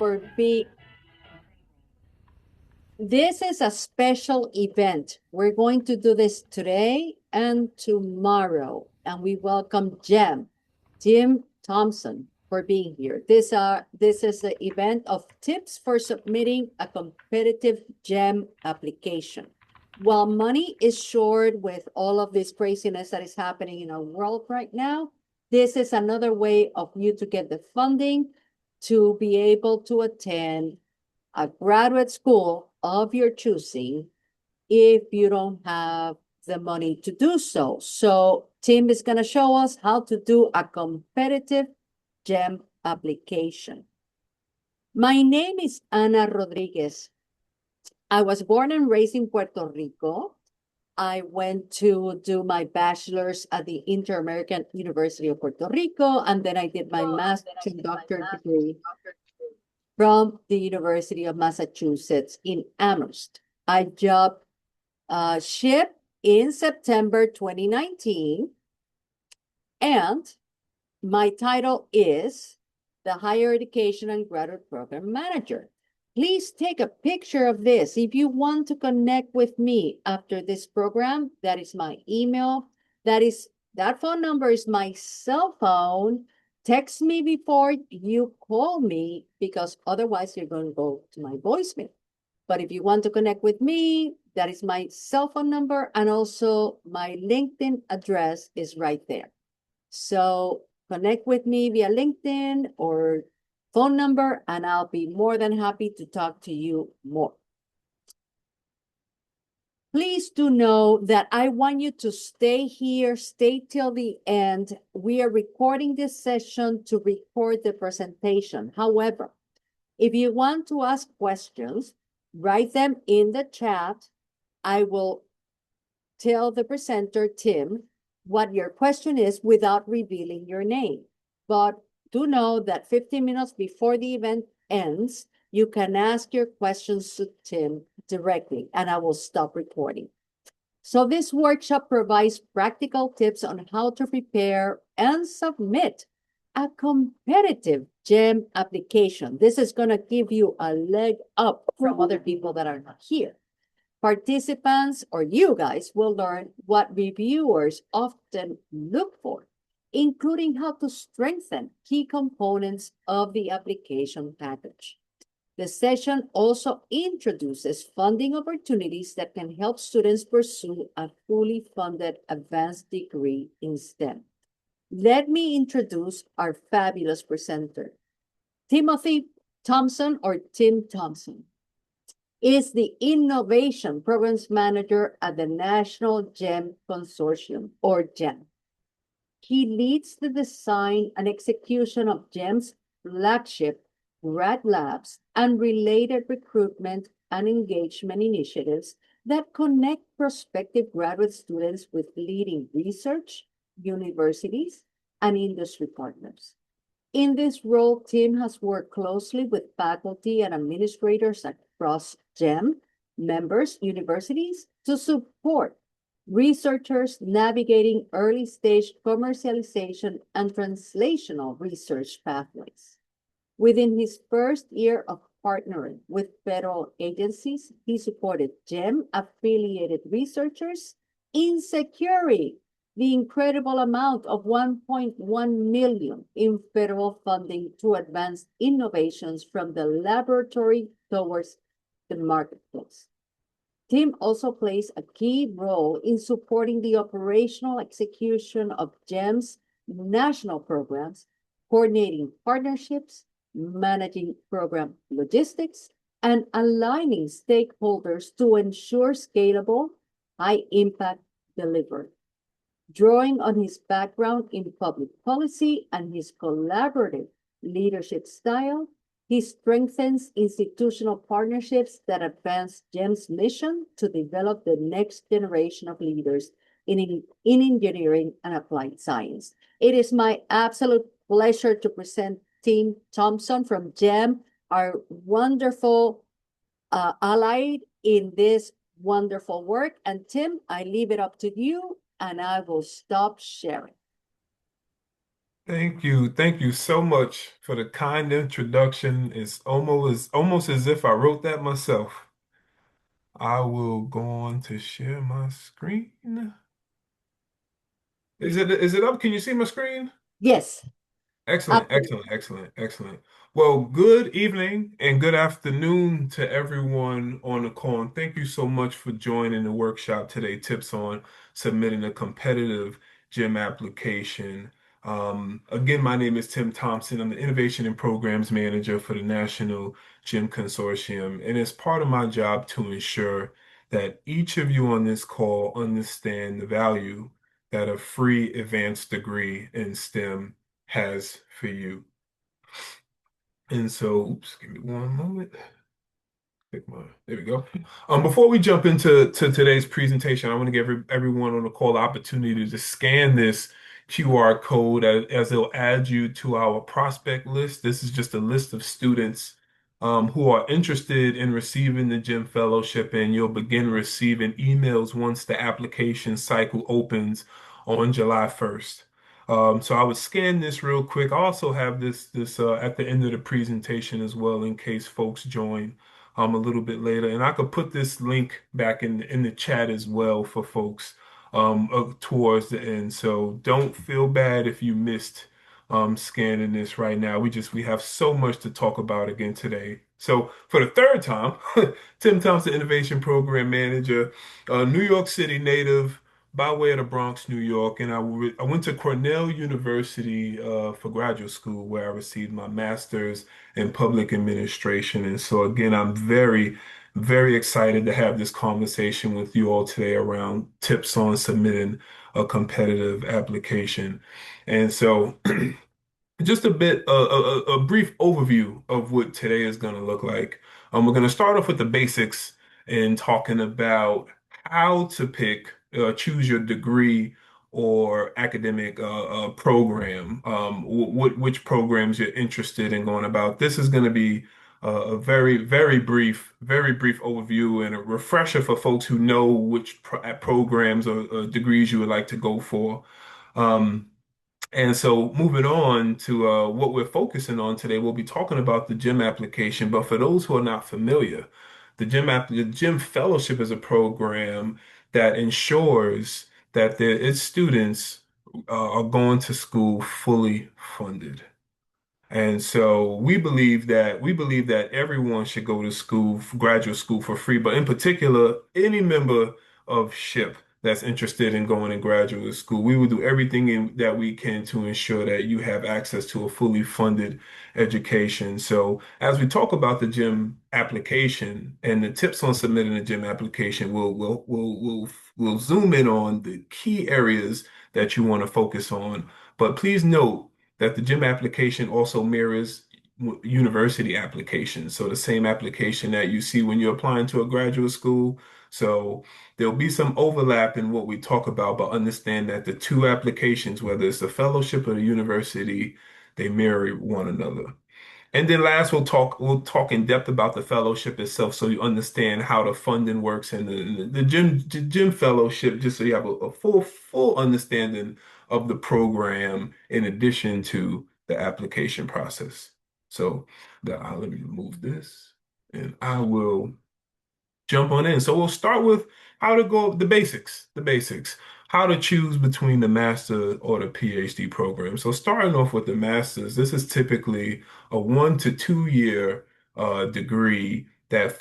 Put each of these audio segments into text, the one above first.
for being. This is a special event. We're going to do this today and tomorrow. And we welcome Tim Thompson, for being here. This is the event of tips for submitting a competitive GEM application. While money is short with all of this craziness that is happening in our world right now, this is another way of you to get the funding to be able to attend a graduate school of your choosing if you don't have the money to do so. So Tim is going to show us how to do a competitive GEM application. My name is Ana Rodriguez. I was born and raised in Puerto Rico. I went to do my bachelor's at the Inter-American University of Puerto Rico, and then I did my master's and doctorate degree from the University of Massachusetts in Amherst. I jumped ship in September 2019, and my title is the Higher Education and Graduate Program Manager. Please take a picture of this. If you want to connect with me after this program, that is my email. That phone number is my cell phone. Text me before you call me, because otherwise you're going to go to my voicemail. But if you want to connect with me, that is my cell phone number, and also my LinkedIn address is right there. So connect with me via LinkedIn or phone number, and I'll be more than happy to talk to you more. Please do know that I want you to stay here, stay till the end. We are recording this session to record the presentation. However, if you want to ask questions, write them in the chat. I will tell the presenter, Tim, what your question is without revealing your name. But do know that 15 minutes before the event ends, you can ask your questions to Tim directly, and I will stop recording. So this workshop provides practical tips on how to prepare and submit a competitive GEM application. This is going to give you a leg up from other people that are not here. Participants, or you guys, will learn what reviewers often look for, including how to strengthen key components of the application package. The session also introduces funding opportunities that can help students pursue a fully funded advanced degree in STEM. Let me introduce our fabulous presenter. Timothy Thompson, or Tim Thompson, is the Innovation Programs Manager at the National GEM Consortium, or GEM. He leads the design and execution of GEM's flagship grad labs and related recruitment and engagement initiatives that connect prospective graduate students with leading research, universities, and industry partners. In this role, Tim has worked closely with faculty and administrators across GEM members universities to support researchers navigating early-stage commercialization and translational research pathways. Within his first year of partnering with federal agencies, he supported GEM-affiliated researchers in securing the incredible amount of $1.1 million in federal funding to advance innovations from the laboratory towards the marketplace. Tim also plays a key role in supporting the operational execution of GEM's national programs, coordinating partnerships, managing program logistics, and aligning stakeholders to ensure scalable, high-impact delivery. Drawing on his background in public policy and his collaborative leadership style, he strengthens institutional partnerships that advance GEM's mission to develop the next generation of leaders in engineering and applied science. It is my absolute pleasure to present Tim Thompson from GEM, our wonderful ally in this wonderful work. And Tim, I leave it up to you, and I will stop sharing. Thank you. Thank you so much for the kind introduction. It's almost as if I wrote that myself. I will go on to share my screen. Is it up? Can you see my screen? Yes, Excellent, absolutely. excellent, excellent, excellent. Well, good evening and good afternoon to everyone on the call. And thank you so much for joining the workshop today. Tips on submitting a competitive gym application. Again, my name is Tim Thompson. I'm the Innovation and Programs Manager for the National Gym Consortium. And it's part of my job to ensure that each of you on this call understand the value that a free advanced degree in STEM has for you. And so, oops, give me one moment. There we go. Before we jump into today's presentation, I want to give everyone on the call the opportunity to scan this QR code as it'll add you to our prospect list. This is just a list of students who are interested in receiving the gym fellowship, and you'll begin receiving emails once the application cycle opens on July 1st. So I would scan this real quick. I also have this at the end of the presentation as well in case folks join a little bit later. And I could put this link back in the chat as well for folks towards the end. So don't feel bad if you missed scanning this right now. We have so much to talk about again today. So for the third time, Tim Thompson, Innovation Program Manager, New York City native by way of the Bronx, New York, and I went to Cornell University for graduate school where I received my master's in public administration. And so again, I'm very, very excited to have this conversation with you all today around tips on submitting a competitive application. And so just a brief overview of what today is going to look like. We're going to start off with the basics and talking about how to choose your degree or academic program, which programs you're interested in going about. This is going to be a very, very brief overview and a refresher for folks who know which programs or degrees you would like to go for. Um, and so moving on to what we're focusing on today, we'll be talking about the gym application. But for those who are not familiar, the gym fellowship is a program that ensures that its students are going to school fully funded. And so we believe that everyone should go to school, graduate school for free, but in particular, any member of SHIP that's interested in going to graduate school, we will do everything that we can to ensure that you have access to a fully funded education. So as we talk about the gym application and the tips on submitting a gym application, we'll zoom in on the key areas that you want to focus on. But please note that the gym application also mirrors university applications. So the same application that you see when you're applying to a graduate school. So there'll be some overlap in what we talk about, but understand that the two applications, whether it's the fellowship or the university, they mirror one another. And then last, we'll talk in depth about the fellowship itself, so you understand how the funding works and the gym fellowship, just so you have a full understanding of the program in addition to the application process. So let me remove this, and I will jump on in. So we'll start with how to go the basics, how to choose between the master or the PhD program. So starting off with the masters, this is typically a 1 to 2 year degree that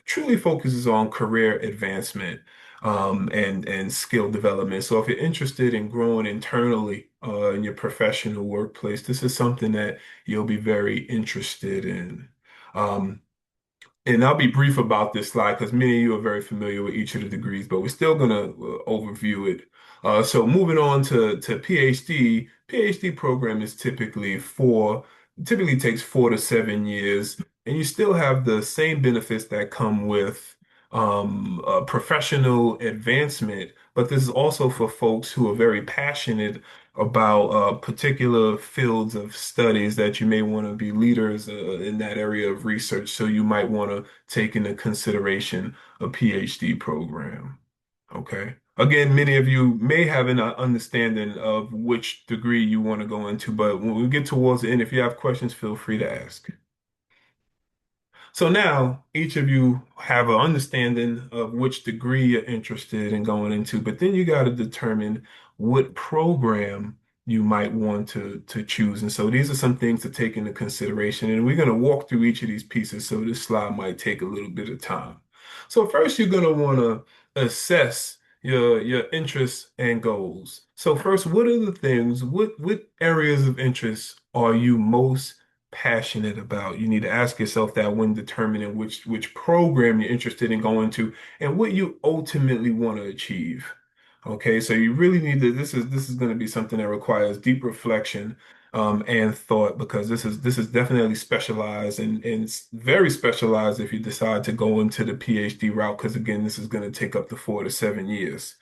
truly focuses on career advancement and skill development. So if you're interested in growing internally in your professional workplace, this is something that you'll be very interested in. Um, and I'll be brief about this slide because many of you are very familiar with each of the degrees, but we're still going to overview it. So moving on to PhD program is typically takes 4 to 7 years, and you still have the same benefits that come with professional advancement. But this is also for folks who are very passionate about particular fields of studies that you may want to be leaders in that area of research. So you might want to take into consideration a PhD program. Okay. Again, many of you may have an understanding of which degree you want to go into, but when we get towards the end, if you have questions, feel free to ask. So now each of you have an understanding of which degree you're interested in going into, but then you got to determine what program you might want to choose. And so these are some things to take into consideration. And we're going to walk through each of these pieces. So this slide might take a little bit of time. So first, you're going to want to assess your interests and goals. So first, what are the things, what areas of interest are you most passionate about? You need to ask yourself that when determining which program you're interested in going to and what you ultimately want to achieve. Okay, so you really need to, this is going to be something that requires deep reflection and thought because this is definitely specialized and it's very specialized if you decide to go into the PhD route because again, this is going to take up to 4 to 7 years.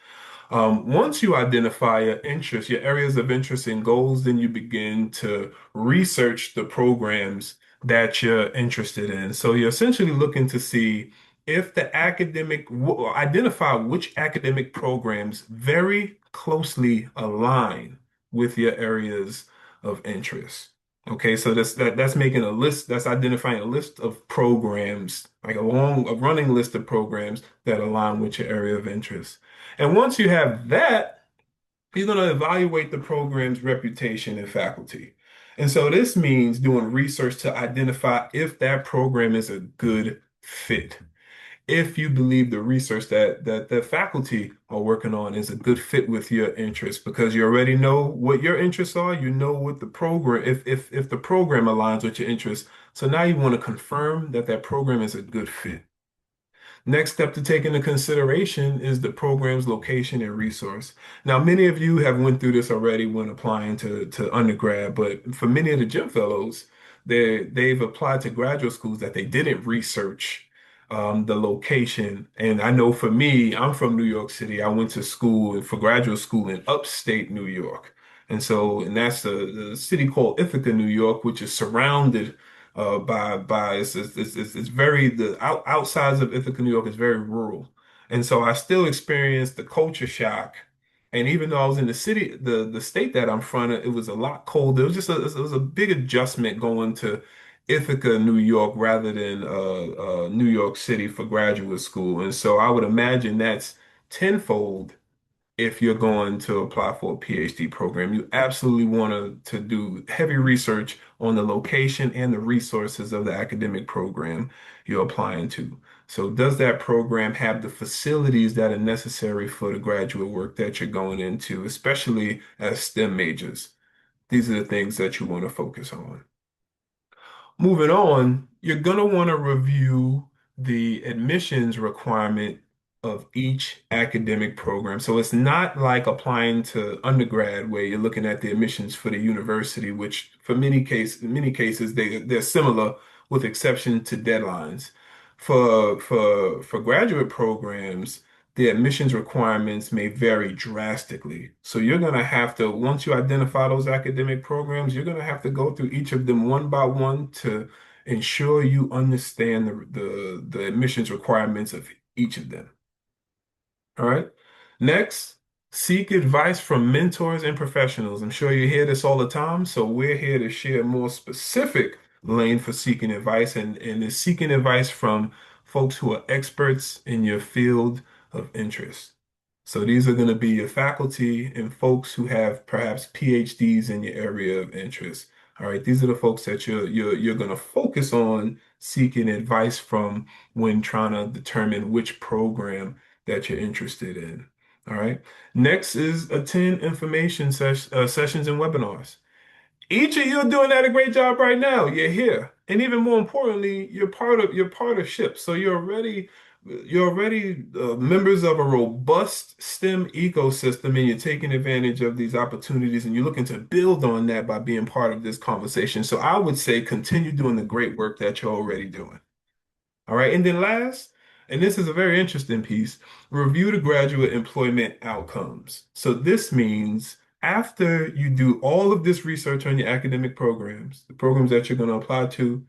Once you identify your interests, your areas of interest and goals, then you begin to research the programs that you're interested in. So you're essentially looking to see if the identify which academic programs very closely align with your areas of interest. Okay, so that's making a list, that's identifying a list of programs, like a running list of programs that align with your area of interest. And once you have that, you're going to evaluate the program's reputation and faculty. And so this means doing research to identify if that program is a good fit. If you believe the research that the faculty are working on is a good fit with your interests, because you already know what your interests are, you know what the program, if the program aligns with your interests. So now you want to confirm that that program is a good fit. Next step to take into consideration is the program's location and resource. Now, many of you have went through this already when applying to undergrad, but for many of the gym fellows, they've applied to graduate schools that they didn't research the location. And I know for me, I'm from New York City. I went to school for graduate school in upstate New York. And that's the city called Ithaca, New York, which is surrounded by it's very outsides of Ithaca, New York is very rural, and so I still experienced the culture shock. And even though I was in the city, the state that I'm from, it was a lot colder. It was a big adjustment going to Ithaca, New York, rather than New York City for graduate school. And so I would imagine that's tenfold if you're going to apply for a PhD program. You absolutely want to do heavy research on the location and the resources of the academic program you're applying to. So does that program have the facilities that are necessary for the graduate work that you're going into, especially as STEM majors? These are the things that you want to focus on. Moving on, you're going to want to review the admissions requirement of each academic program. So it's not like applying to undergrad where you're looking at the admissions for the university, which for many cases they're similar with exception to deadlines. For graduate programs, the admissions requirements may vary drastically. So you're going to have to, once you identify those academic programs, you're going to have to go through each of them one by one to ensure you understand the admissions requirements of each of them. All right. Next, seek advice from mentors and professionals. I'm sure you hear this all the time, so we're here to share a more specific lane for seeking advice and is seeking advice from folks who are experts in your field of interest. So these are going to be your faculty and folks who have perhaps PhDs in your area of interest. All right, these are the folks that you're going to focus on seeking advice from when trying to determine which program that you're interested in. All right. Next is attend sessions and webinars. Each of you are doing that a great job right now. You're here, and even more importantly, you're part of SHIP. So you're already members of a robust STEM ecosystem, and you're taking advantage of these opportunities, and you're looking to build on that by being part of this conversation. So I would say continue doing the great work that you're already doing. All right. And then last, and this is a very interesting piece, review the graduate employment outcomes. So this means after you do all of this research on your academic programs, the programs that you're going to apply to,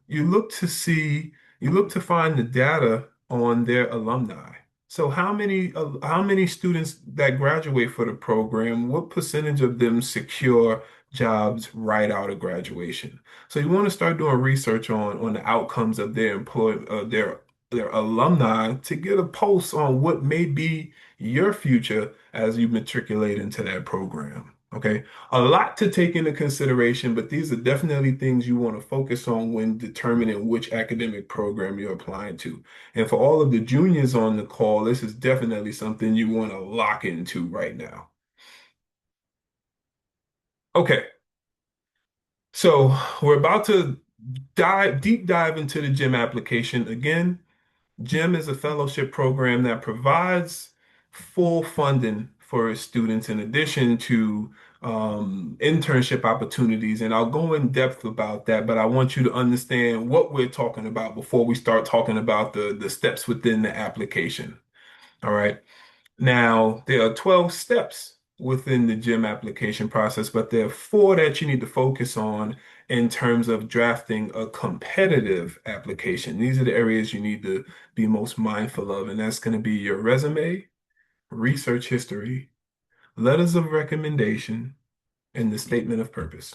you look to find the data on their alumni. So how many students that graduate for the program, what percentage of them secure jobs right out of graduation? So you want to start doing research on the outcomes of their alumni to get a pulse on what may be your future as you matriculate into that program. Okay. A lot to take into consideration, but these are definitely things you want to focus on when determining which academic program you're applying to. And for all of the juniors on the call, this is definitely something you want to lock into right now. Okay, so we're about to deep dive into the GEM application. Again, GEM is a fellowship program that provides full funding for its students in addition to internship opportunities. And I'll go in depth about that, but I want you to understand what we're talking about before we start talking about the steps within the application. All right. Now, there are 12 steps within the GEM application process, but there are four that you need to focus on in terms of drafting a competitive application. These are the areas you need to be most mindful of, and that's going to be your resume, research history, letters of recommendation, and the statement of purpose.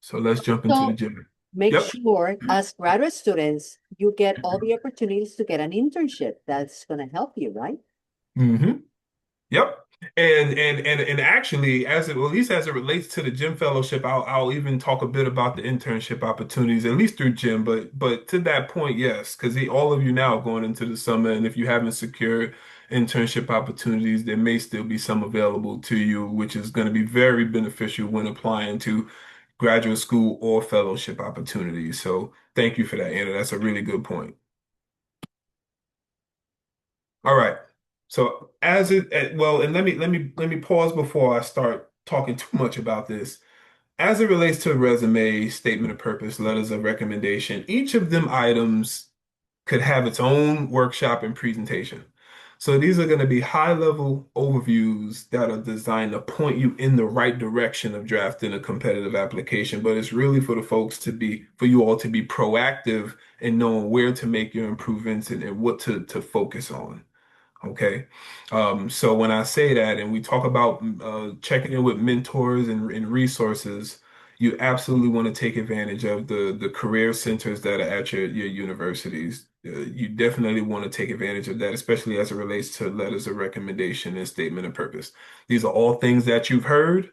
So let's jump into the So GEM. make Yep. sure as graduate students, you get all the opportunities to get an internship. That's going to help you, right? hmm Yep. And actually, as it, well, at least as it relates to the gym fellowship, I'll even talk a bit about the internship opportunities, at least through gym. But to that point, yes, because all of you now are going into the summer, and if you haven't secured internship opportunities, there may still be some available to you, which is going to be very beneficial when applying to graduate school or fellowship opportunities. So thank you for that, Anna. That's a really good point. All right. So well, and let me pause before I start talking too much about this. As it relates to resume, statement of purpose, letters of recommendation, each of them items could have its own workshop and presentation. So these are going to be high-level overviews that are designed to point you in the right direction of drafting a competitive application, but it's really for the folks for you all to be proactive and knowing where to make your improvements and what to focus on. Okay. So when I say that and we talk about checking in with mentors and resources, you absolutely want to take advantage of the career centers that are at your universities. You definitely want to take advantage of that, especially as it relates to letters of recommendation and statement of purpose. These are all things that you've heard,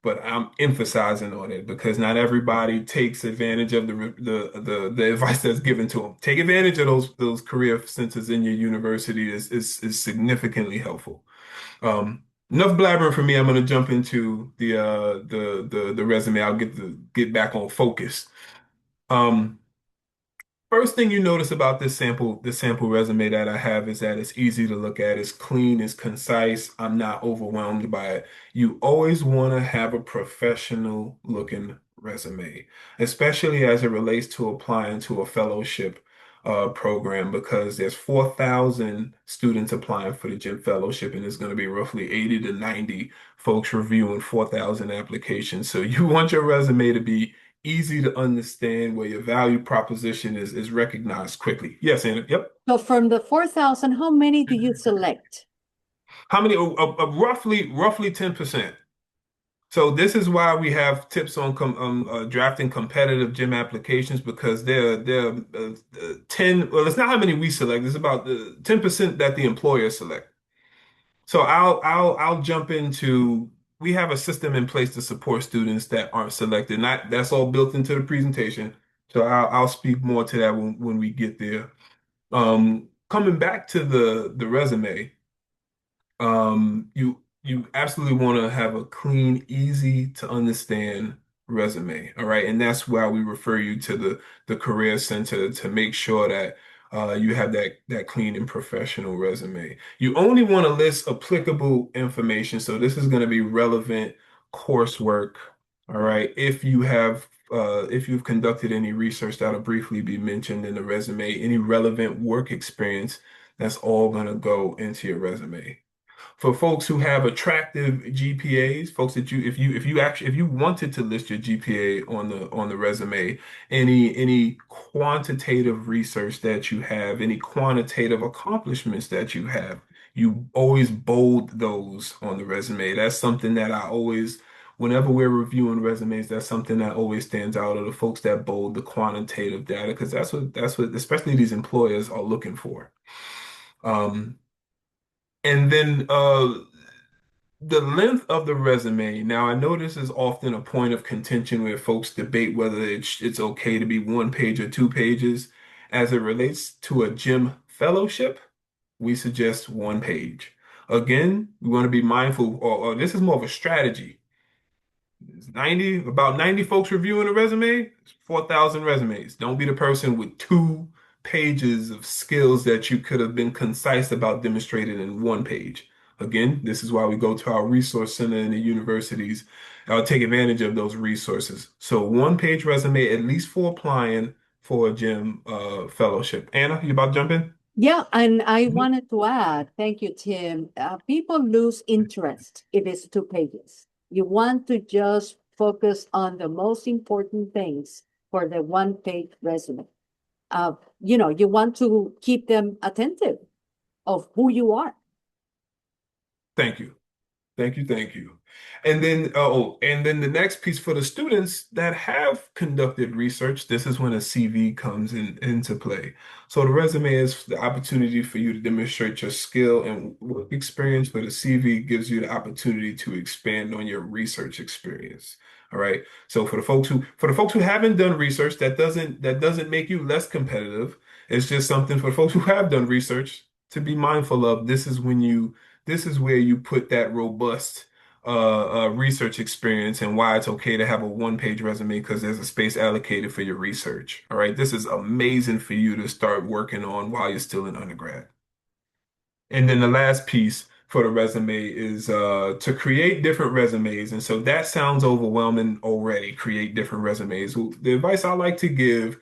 but I'm emphasizing on it because not everybody takes advantage of the advice that's given to them. Take advantage of those career centers in your university is significantly helpful. Enough blabbering for me. I'm going to jump into the resume. I'll get back on focus. Um, First thing you notice about this sample resume that I have is that it's easy to look at, it's clean, it's concise. I'm not overwhelmed by it. You always want to have a professional looking resume, especially as it relates to applying to a fellowship program, because there's 4,000 students applying for the gym fellowship, and there's going to be roughly 80 to 90 folks reviewing 4,000 applications. So you want your resume to be easy to understand where your value proposition is recognized quickly. Yes, Anna. Yep. So from the 4,000, how many do you select? How many? Roughly 10%. So this is why we have tips on drafting competitive gym applications because they're 10. Well, it's not how many we select. It's about the 10% that the employer select. So I'll jump into. We have a system in place to support students that aren't selected. Not that's all built into the presentation. So I'll speak more to that when we get there. Coming back to the resume, you absolutely want to have a clean, easy to understand resume. All right, and that's why we refer you to the career center to make sure that you have that clean and professional resume. You only want to list applicable information, so this is going to be relevant coursework. All right, if you've conducted any research, that'll briefly be mentioned in the resume. Any relevant work experience, that's all going to go into your resume. For folks who have attractive GPAs, folks that if you wanted to list your GPA on the resume, any quantitative research that you have, any quantitative accomplishments that you have, you always bold those on the resume. That's something that I always, whenever we're reviewing resumes, that's something that always stands out of the folks that bold the quantitative data, because that's what especially these employers are looking for. Um, and then the length of the resume. Now, I know this is often a point of contention where folks debate whether it's okay to be one page or two pages. As it relates to a gym fellowship, we suggest one page. Again, we want to be mindful, or this is more of a strategy. It's about 90 folks reviewing a resume, it's 4,000 resumes. Don't be the person with 2 pages of skills that you could have been concise about demonstrated in one page. Again, this is why we go to our resource center in the universities. I'll take advantage of those resources. So one-page resume, at least for applying for a gym fellowship. Anna, you about to jump in? Yeah, and I Mhm. wanted to add, thank you, Tim. People lose interest if it's 2 pages. You want to just focus on the most important things for the one-page resume. You want to keep them attentive of who you are. Thank you. Thank you, thank you. And then the next piece for the students that have conducted research, this is when a CV comes into play. So the resume is the opportunity for you to demonstrate your skill and work experience, but a CV gives you the opportunity to expand on your research experience. All right. So for the folks who haven't done research, that doesn't make you less competitive. It's just something for folks who have done research to be mindful of. This is where you put that robust research experience and why it's okay to have a one-page resume because there's a space allocated for your research. All right, this is amazing for you to start working on while you're still in undergrad. And then the last piece for the resume is to create different resumes. And so that sounds overwhelming already, create different resumes. Well, the advice I like to give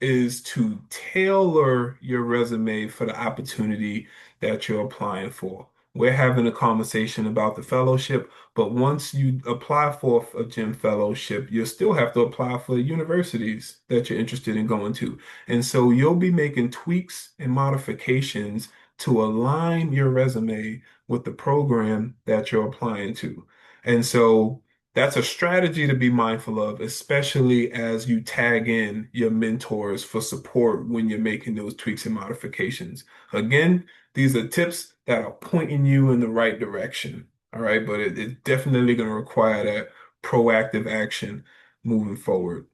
is to tailor your resume for the opportunity that you're applying for. We're having a conversation about the fellowship, but once you apply for a gym fellowship, you'll still have to apply for universities that you're interested in going to. And so you'll be making tweaks and modifications to align your resume with the program that you're applying to. And so that's a strategy to be mindful of, especially as you tag in your mentors for support when you're making those tweaks and modifications. Again, these are tips that are pointing you in the right direction. All right, but it's definitely going to require that proactive action moving forward.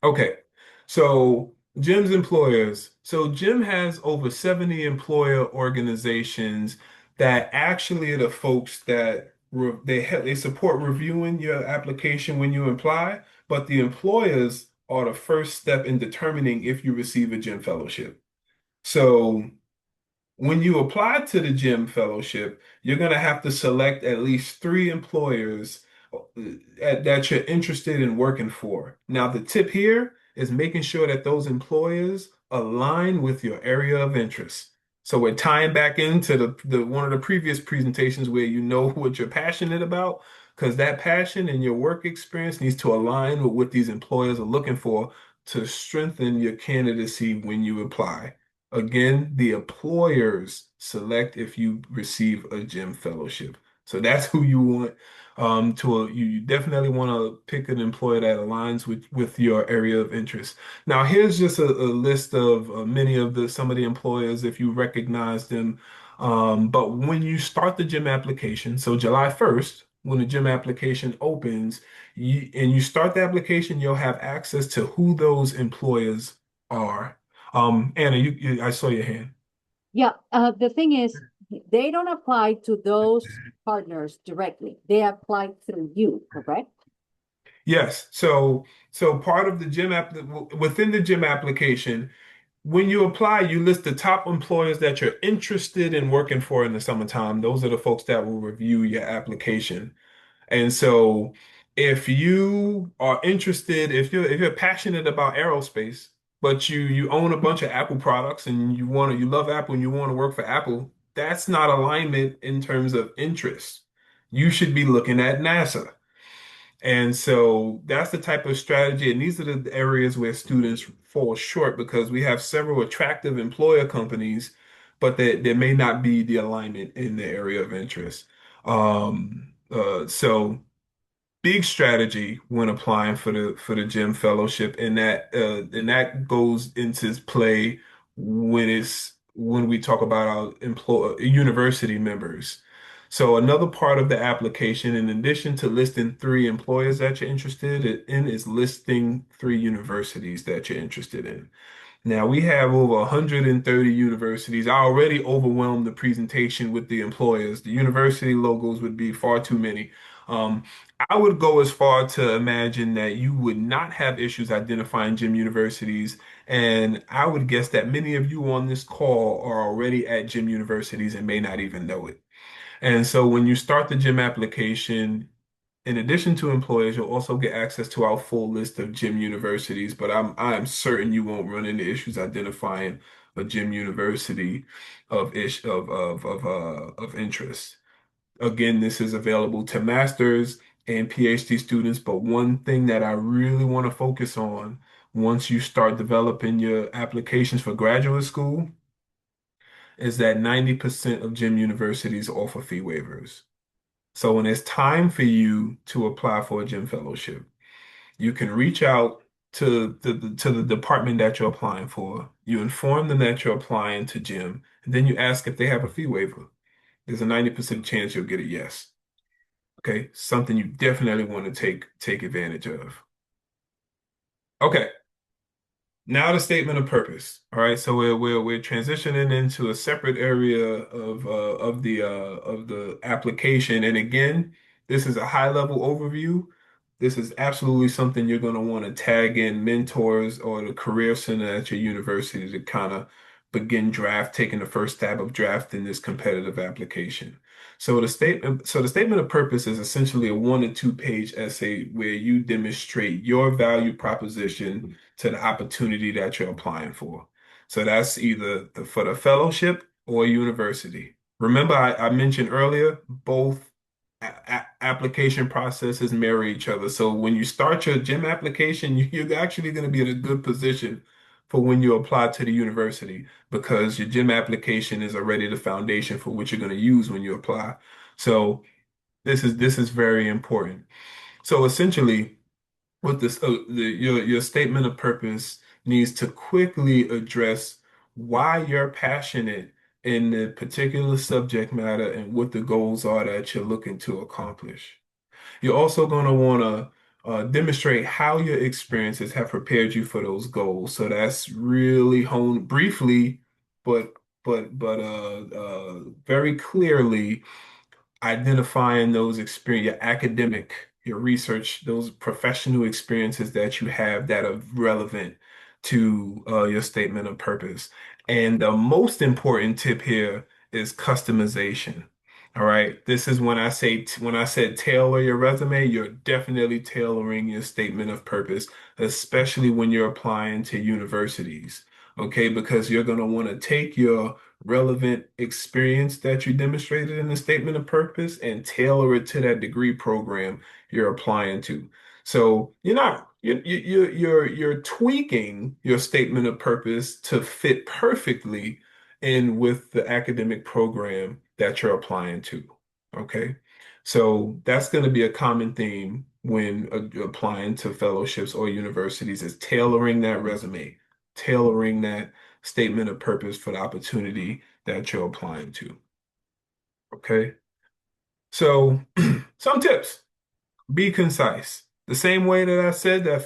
Okay, so Jim's employers. So Jim has over 70 employer organizations that actually are the folks that they support reviewing your application when you apply, but the employers are the first step in determining if you receive a Jim fellowship. So when you apply to the gym fellowship, you're going to have to select at least 3 employers that you're interested in working for. Now, the tip here is making sure that those employers align with your area of interest. So we're tying back into the one of the previous presentations where you know what you're passionate about, because that passion and your work experience needs to align with what these employers are looking for to strengthen your candidacy when you apply. Again, the employers select if you receive a gym fellowship. So that's who you want. You definitely want to pick an employer that aligns with your area of interest. Now, here's just a list of many of the some of the employers if you recognize them. But when you start the gym application, so July 1st, when the gym application opens, and you start the application, you'll have access to who those employers are. Anna, I saw your hand. Yeah, the thing is, they don't apply to those partners directly. They apply through you, correct? Yes. So part of the within the gym application, when you apply, you list the top employers that you're interested in working for in the summertime. Those are the folks that will review your application. And so if you are interested, if you're passionate about aerospace, but you own a bunch of Apple products and you love Apple and you want to work for Apple, that's not alignment in terms of interest. You should be looking at NASA. And so that's the type of strategy, and these are the areas where students fall short because we have several attractive employer companies, but there may not be the alignment in the area of interest. So big strategy when applying for the gym fellowship, and that goes into play when we talk about our employ university members. So another part of the application, in addition to listing three employers that you're interested in, is listing three universities that you're interested in. Now we have over 130 universities. I already overwhelmed the presentation with the employers. The university logos would be far too many. Um, I would go as far to imagine that you would not have issues identifying gym universities, and I would guess that many of you on this call are already at gym universities and may not even know it. And so when you start the gym application, in addition to employers, you'll also get access to our full list of gym universities, but I am certain you won't run into issues identifying a gym university of interest. Again, this is available to masters and PhD students, but one thing that I really want to focus on once you start developing your applications for graduate school is that 90% of gym universities offer fee waivers. So when it's time for you to apply for a gym fellowship, you can reach out to the department that you're applying for. You inform them that you're applying to gym, and then you ask if they have a fee waiver. There's a 90% chance you'll get a yes. Okay, something you definitely want to take advantage of. Okay. Now the statement of purpose. All right, so we're transitioning into a separate area of the application. And again, this is a high level overview. This is absolutely something you're going to want to tag in mentors or the career center at your university to kind of begin taking the first stab of drafting this competitive application. So the statement of purpose is essentially a 1 to 2 page essay where you demonstrate your value proposition to the opportunity that you're applying for. So that's either for the fellowship or university. Remember, I mentioned earlier, both application processes marry each other. So when you start your gym application, you're actually going to be in a good position for when you apply to the university because your gym application is already the foundation for what you're going to use when you apply. So this is very important. So essentially, with this, your statement of purpose needs to quickly address why you're passionate in the particular subject matter and what the goals are that you're looking to accomplish. You're also going to want to demonstrate how your experiences have prepared you for those goals. So that's really honed briefly, but very clearly identifying those experience, your academic, your research, those professional experiences that you have that are relevant to your statement of purpose. And the most important tip here is customization. All right. This is when I said tailor your resume, you're definitely tailoring your statement of purpose, especially when you're applying to universities. Okay, because you're going to want to take your relevant experience that you demonstrated in the statement of purpose and tailor it to that degree program you're applying to. So you're not you're tweaking your statement of purpose to fit perfectly in with the academic program that you're applying to. Okay. So that's going to be a common theme when applying to fellowships or universities is tailoring that resume, tailoring that statement of purpose for the opportunity that you're applying to. Okay. So some tips. Be concise. The same way that I said that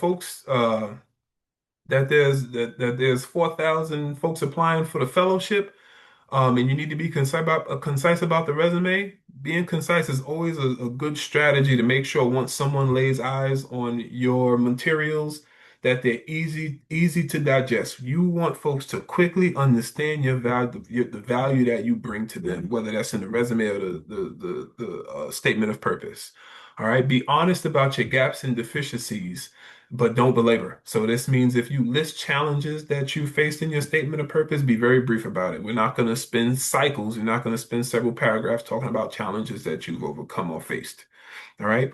that there's 4,000 folks applying for the fellowship. And you need to be concise about the resume. Being concise is always a good strategy to make sure once someone lays eyes on your materials that they're easy to digest. You want folks to quickly understand your value, the value that you bring to them, whether that's in the resume or the statement of purpose. All right, be honest about your gaps and deficiencies but don't belabor. So this means if you list challenges that you faced in your statement of purpose, be very brief about it. We're not going to spend cycles. We're not going to spend several paragraphs talking about challenges that you've overcome or faced. All right.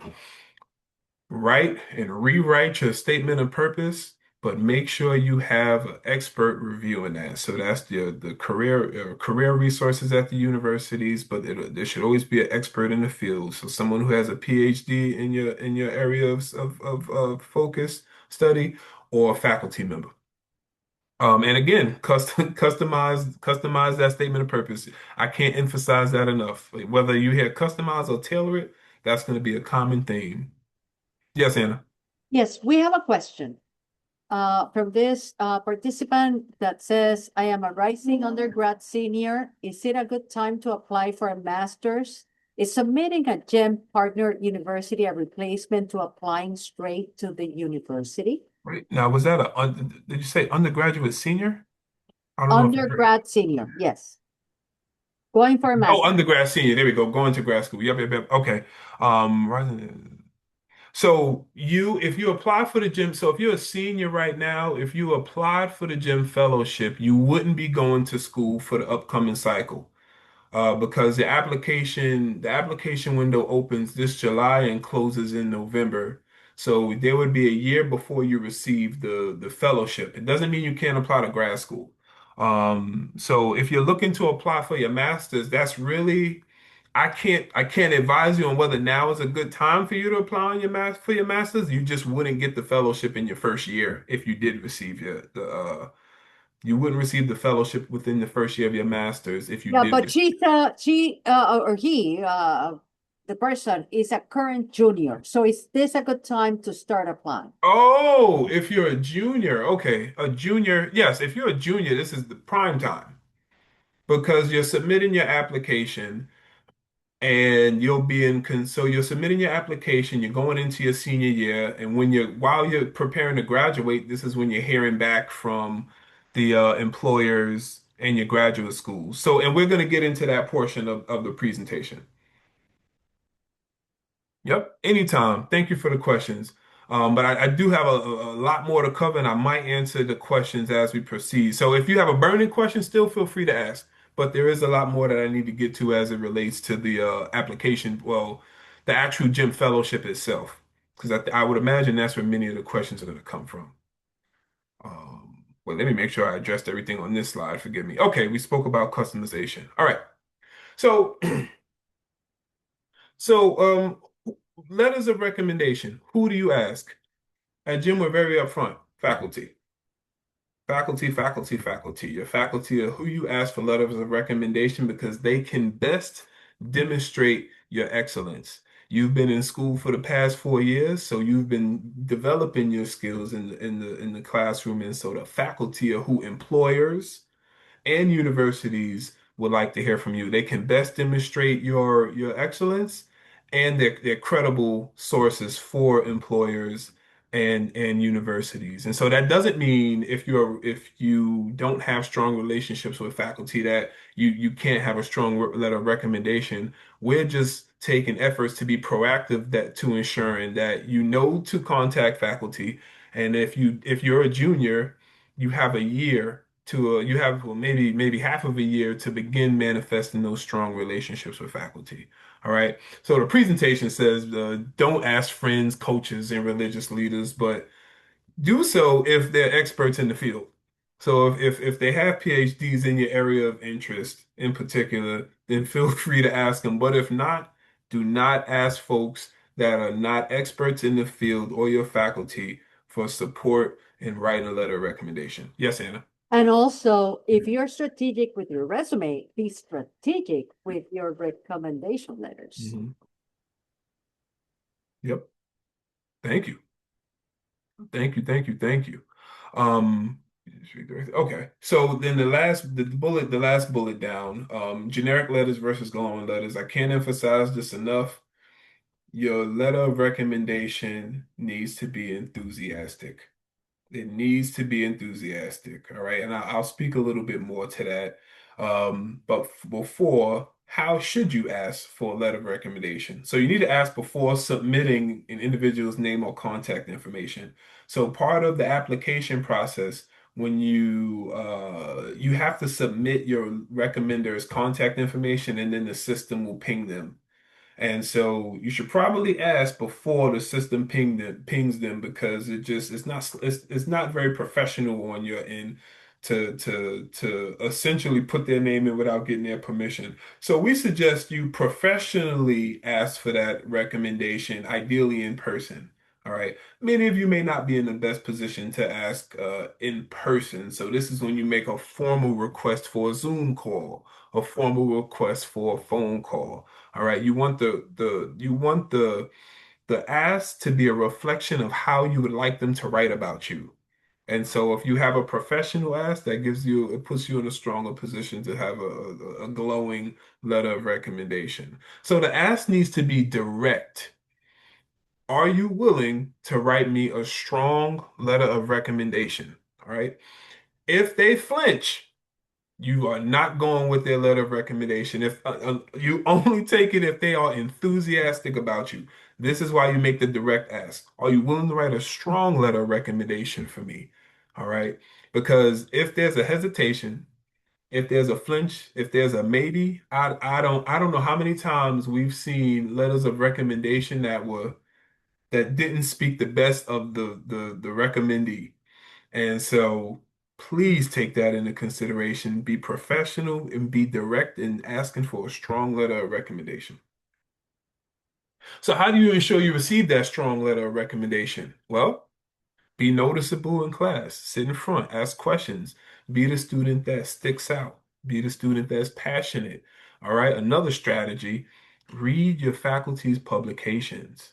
Write and rewrite your statement of purpose, but make sure you have an expert reviewing that. So that's the career resources at the universities, but there should always be an expert in the field. So someone who has a PhD in your area of focus study, or a faculty member. And again, customize that statement of purpose. I can't emphasize that enough. Like, whether you hear customize or tailor it, that's going to be a common theme. Yes, Anna. Yes, we have a question from this participant that says, I am a rising undergrad senior. Is it a good time to apply for a master's? Is submitting a GEM partner university a replacement to applying straight to the university? Right. Now, was that did you say undergraduate senior? I don't know if I heard. Undergrad senior, yes. Going for a Oh, master. undergrad senior. There we go. Going to grad school. Yep, yep, yep. Okay. So if you apply for the gym, so if you're a senior right now, if you applied for the gym fellowship, you wouldn't be going to school for the upcoming cycle. Because the application window opens this July and closes in November. So there would be a year before you receive the fellowship. It doesn't mean you can't apply to grad school. So if you're looking to apply for your master's, that's really I can't advise you on whether now is a good time for you to apply on for your master's. You just wouldn't get the fellowship in your first year if you did receive you wouldn't receive the fellowship within the first year of your master's if you Yeah, did. but or he, the person is a current junior. So is this a good time to start applying? Oh, if you're a junior, okay. A junior, yes, if you're a junior, this is the prime time because you're submitting your application and so you're submitting your application, you're going into your senior year, and while you're preparing to graduate, this is when you're hearing back from the employers and your graduate schools. So, and we're going to get into that portion of the presentation. Yep, anytime. Thank you for the questions. But I do have a lot more to cover, and I might answer the questions as we proceed. So if you have a burning question, still feel free to ask. But there is a lot more that I need to get to as it relates to the application, well, the actual gym fellowship itself, because I would imagine that's where many of the questions are going to come from. Well, let me make sure I addressed everything on this slide. Forgive me. Okay, we spoke about customization. All right. So, so letters of recommendation. Who do you ask? At Jim, we're very upfront. Faculty. Faculty, faculty, faculty. Your faculty are who you ask for letters of recommendation because they can best demonstrate your excellence. You've been in school for the past 4 years, so you've been developing your skills in the classroom, and so the faculty are who employers and universities would like to hear from you. They can best demonstrate your excellence, and they're credible sources for employers and universities. And so that doesn't mean if you don't have strong relationships with faculty that you can't have a strong letter of recommendation. We're just taking efforts to be proactive that to ensuring that you know to contact faculty. And if you're a junior, you have a year you have well, maybe half of a year to begin manifesting those strong relationships with faculty. All right. So the presentation says, don't ask friends, coaches, and religious leaders, but do so if they're experts in the field. So if they have PhDs in your area of interest in particular, then feel free to ask them. But if not, do not ask folks that are not experts in the field or your faculty for support in writing a letter of recommendation. Yes, Anna. And also, if you're strategic with your resume, be strategic with your recommendation letters. Mhm. Yep. Thank you. Thank you. Thank you. Thank you. Um, okay. So then the last bullet down, generic letters versus glowing letters. I can't emphasize this enough. Your letter of recommendation needs to be enthusiastic. It needs to be enthusiastic, all right? And I'll speak a little bit more to that. But before, how should you ask for a letter of recommendation? So you need to ask before submitting an individual's name or contact information. So part of the application process, when you have to submit your recommender's contact information, and then the system will ping them. And so you should probably ask before the system pings them because it's not very professional on your end to essentially put their name in without getting their permission. So we suggest you professionally ask for that recommendation, ideally in person. All right. Many of you may not be in the best position to ask in person. So this is when you make a formal request for a Zoom call, a formal request for a phone call. All right. You want the ask to be a reflection of how you would like them to write about you. And so if you have a professional ask, it puts you in a stronger position to have a glowing letter of recommendation. So the ask needs to be direct. Are you willing to write me a strong letter of recommendation? All right. If they flinch, you are not going with their letter of recommendation. If you only take it if they are enthusiastic about you. This is why you make the direct ask. Are you willing to write a strong letter of recommendation for me? All right. Because if there's a hesitation, if there's a flinch, if there's a maybe, I don't know how many times we've seen letters of recommendation that didn't speak the best of the recommendee. And so please take that into consideration. Be professional and be direct in asking for a strong letter of recommendation. So how do you ensure you receive that strong letter of recommendation? Well, be noticeable in class, sit in front, ask questions, be the student that sticks out, be the student that's passionate. All right, another strategy, read your faculty's publications.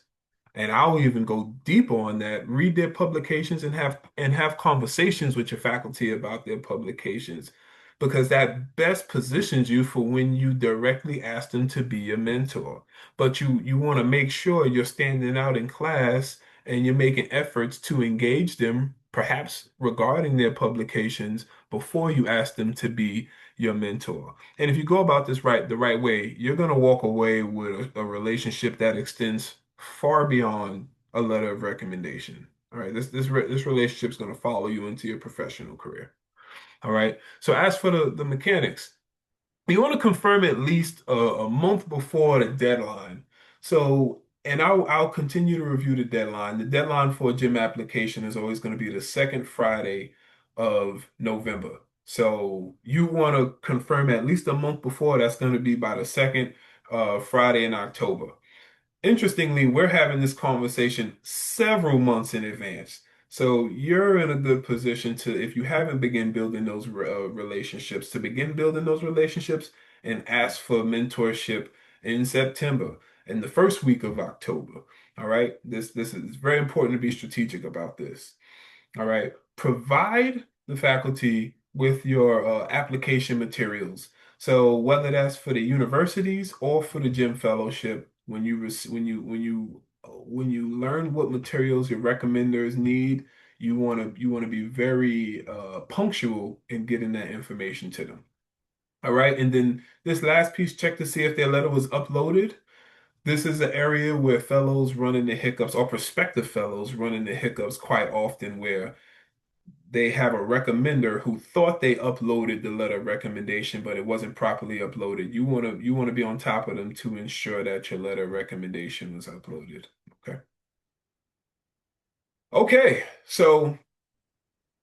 And I'll even go deeper on that. Read their publications and have conversations with your faculty about their publications because that best positions you for when you directly ask them to be your mentor. But you want to make sure you're standing out in class and you're making efforts to engage them, perhaps regarding their publications, before you ask them to be your mentor. And if you go about this the right way, you're going to walk away with a relationship that extends far beyond a letter of recommendation. All right, this relationship is going to follow you into your professional career. All right. So as for the mechanics, you want to confirm at least a month before the deadline. So, and I'll continue to review the deadline. The deadline for a gym application is always going to be the second Friday of November. So you want to confirm at least a month before. That's going to be by the second Friday in October. Interestingly, we're having this conversation several months in advance. So you're in a good position to, if you haven't begun building those relationships, to begin building those relationships and ask for mentorship in September, in the first week of October. All right. This is very important to be strategic about this. All right. Provide the faculty with your application materials. So whether that's for the universities or for the gym fellowship, when you learn what materials your recommenders need, you want to be very punctual in getting that information to them. All right. And then this last piece, check to see if their letter was uploaded. This is an area where fellows run into hiccups, or prospective fellows run into hiccups quite often, where they have a recommender who thought they uploaded the letter of recommendation, but it wasn't properly uploaded. You want to be on top of them to ensure that your letter of recommendation was uploaded. Okay. Okay, so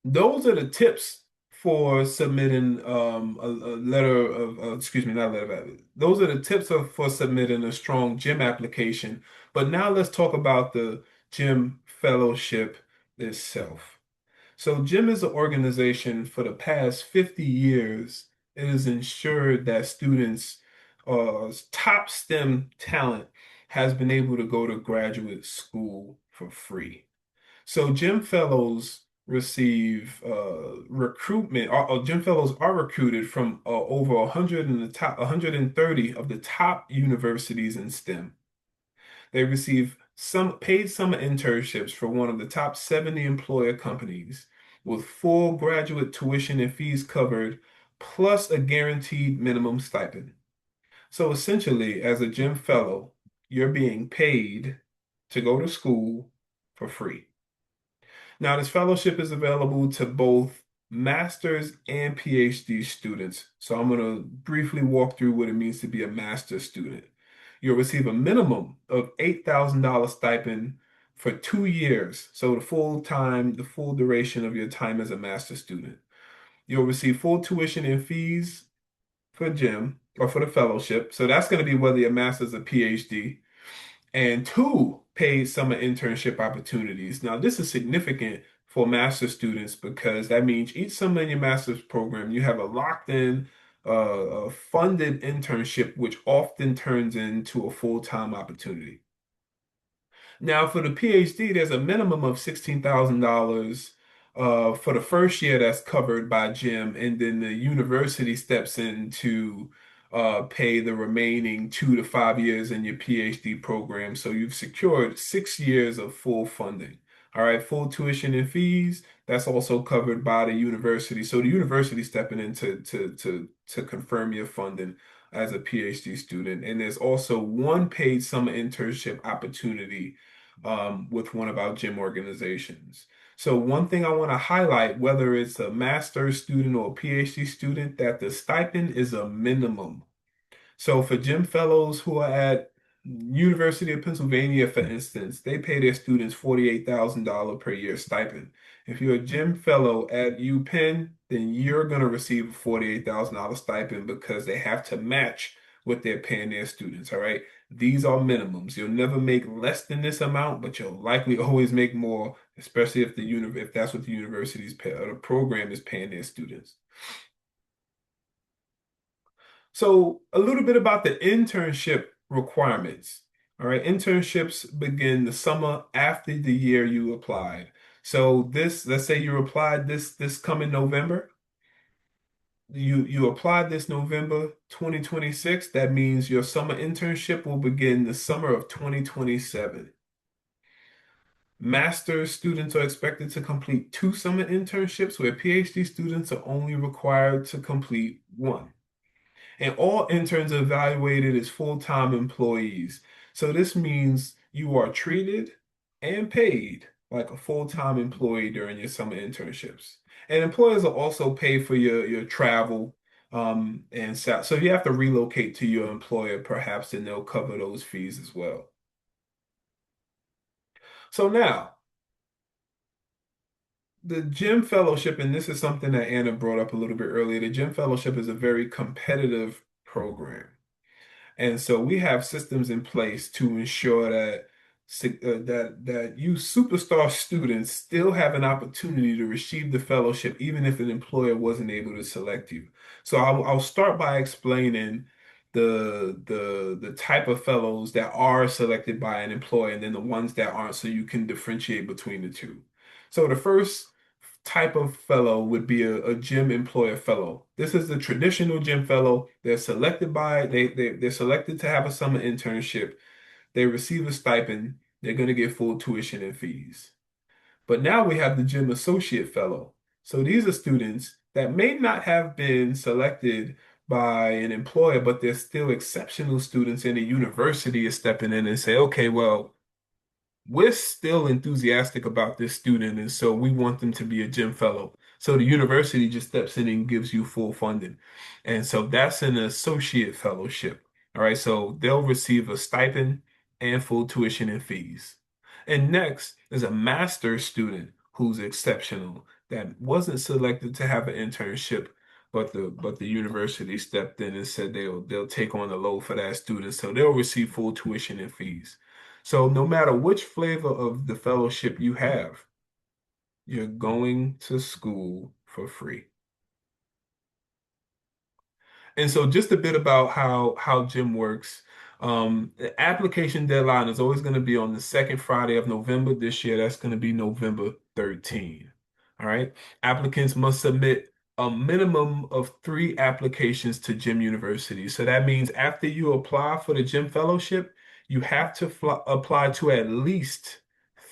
those are the tips for submitting a letter of excuse me, not a letter of, those are the tips for submitting a strong gym application. But now let's talk about the gym fellowship itself. So GYM is an organization for the past 50 years. It has ensured that students, top STEM talent, has been able to go to graduate school for free. So GYM fellows receive recruitment. GYM fellows are recruited from over 100 in the top 130 of the top universities in STEM. They receive some paid summer internships for one of the top 70 employer companies with full graduate tuition and fees covered, plus a guaranteed minimum stipend. So essentially, as a gym fellow, you're being paid to go to school for free. Now, this fellowship is available to both master's and PhD students. So I'm going to briefly walk through what it means to be a master's student. you'll receive a minimum of $8,000 stipend for 2 years. So the full duration of your time as a master's student. You'll receive full tuition and fees for gym or for the fellowship. So that's going to be whether your master's or PhD, and two paid summer internship opportunities. Now, this is significant for master's students because that means each summer in your master's program, you have a locked in, funded internship, which often turns into a full-time opportunity. Now, for the PhD, there's a minimum of $16,000 for the first year that's covered by Jim, and then the university steps in to pay the remaining 2 to 5 years in your PhD program. So you've secured 6 years of full funding. All right, full tuition and fees, that's also covered by the university. So the university stepping in to confirm your funding as a PhD student. And there's also one paid summer internship opportunity with one of our gym organizations. So one thing I want to highlight, whether it's a master's student or a PhD student, that the stipend is a minimum. So for gym fellows who are at University of Pennsylvania, for instance, they pay their students $48,000 per year stipend. If you're a gym fellow at UPenn, then you're going to receive a $48,000 stipend because they have to match what they're paying their students, all right? These are minimums. You'll never make less than this amount, but you'll likely always make more, especially if that's what the university's pay or the program is paying their students. So a little bit about the internship requirements. All right, internships begin the summer after the year you applied. So let's say you applied this coming November. You applied this November 2026. That means your summer internship will begin the summer of 2027. Master's students are expected to complete 2 summer internships, where PhD students are only required to complete one. And all interns are evaluated as full-time employees. So this means you are treated and paid like a full-time employee during your summer internships. And employers will also pay for your travel, and so if you have to relocate to your employer, perhaps then they'll cover those fees as well. So now, the gym fellowship, and this is something that Anna brought up a little bit earlier, the gym fellowship is a very competitive program. And so we have systems in place to ensure that you superstar students still have an opportunity to receive the fellowship, even if an employer wasn't able to select you. So I'll start by explaining the type of fellows that are selected by an employer, and then the ones that aren't, so you can differentiate between the two. So the first type of fellow would be a gym employer fellow. This is the traditional gym fellow. They're selected to have a summer internship. They receive a stipend. They're going to get full tuition and fees. But now we have the gym associate fellow. So these are students that may not have been selected by an employer, but they're still exceptional students, and the university is stepping in and say, okay, well, we're still enthusiastic about this student, and so we want them to be a gym fellow. So the university just steps in and gives you full funding. And so that's an associate fellowship. All right, so they'll receive a stipend and full tuition and fees. And next is a master's student who's exceptional, that wasn't selected to have an internship, but the university stepped in and said they'll take on the load for that student. So they'll receive full tuition and fees. So no matter which flavor of the fellowship you have, you're going to school for free. And so just a bit about how gym works. The application deadline is always going to be on the second Friday of November. This year, that's going to be November 13. All right. Applicants must submit a minimum of 3 applications to Gym University. So that means after you apply for the gym fellowship, you have to apply to at least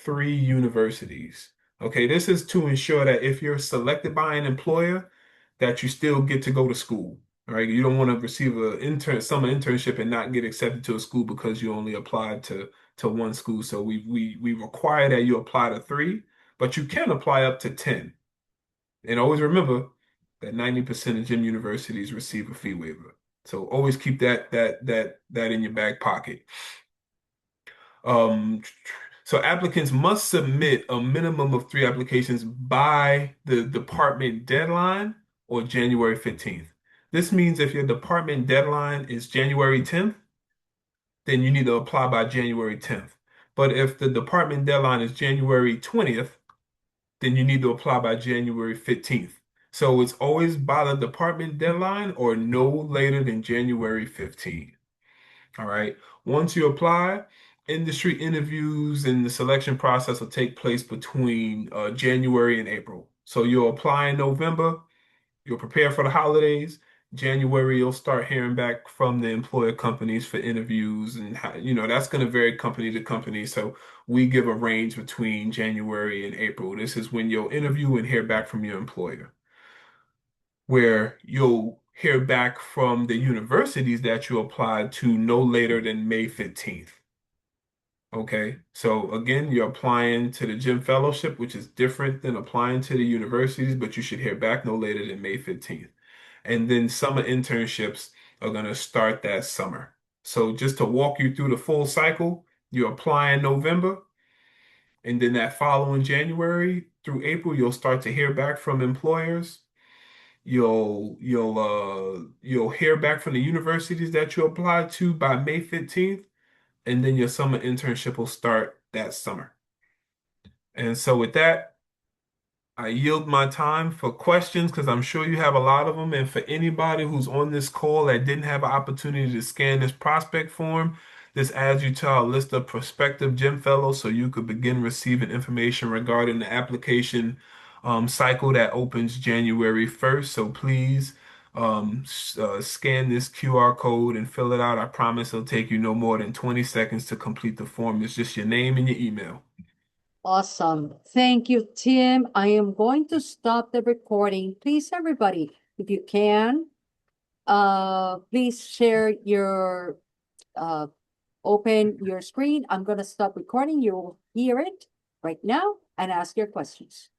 3 universities. Okay, this is to ensure that if you're selected by an employer, that you still get to go to school. All right, you don't want to receive summer internship and not get accepted to a school because you only applied to one school. So we require that you apply to 3, but you can apply up to 10. And always remember that 90% of gym universities receive a fee waiver. So always keep that in your back pocket. Um, so applicants must submit a minimum of 3 applications by the department deadline or January 15th. This means if your department deadline is January 10th, then you need to apply by January 10th. But if the department deadline is January 20th, then you need to apply by January 15th. So it's always by the department deadline or no later than January 15th. All right. Once you apply, industry interviews and the selection process will take place between January and April. So you'll apply in November, you'll prepare for the holidays. January, you'll start hearing back from the employer companies for interviews, and how, that's going to vary company to company. So we give a range between January and April. This is when you'll interview and hear back from your employer, where you'll hear back from the universities that you applied to no later than May 15th. Okay, so again, you're applying to the gym fellowship, which is different than applying to the universities, but you should hear back no later than May 15th. And then summer internships are going to start that summer. So just to walk you through the full cycle, you apply in November, and then that following January through April, you'll start to hear back from employers. You'll hear back from the universities that you applied to by May 15th, and then your summer internship will start that summer. And so with that, I yield my time for questions because I'm sure you have a lot of them. And for anybody who's on this call that didn't have an opportunity to scan this prospect form, this adds you to our list of prospective gym fellows so you could begin receiving information regarding the application cycle that opens January 1st. So please scan this QR code and fill it out. I promise it'll take you no more than 20 seconds to complete the form. It's just your name and your email. Awesome. Thank you, Tim. I am going to stop the recording. Please, everybody, if you can, please share your, open your screen. I'm going to stop recording. You'll hear it right now and ask your questions.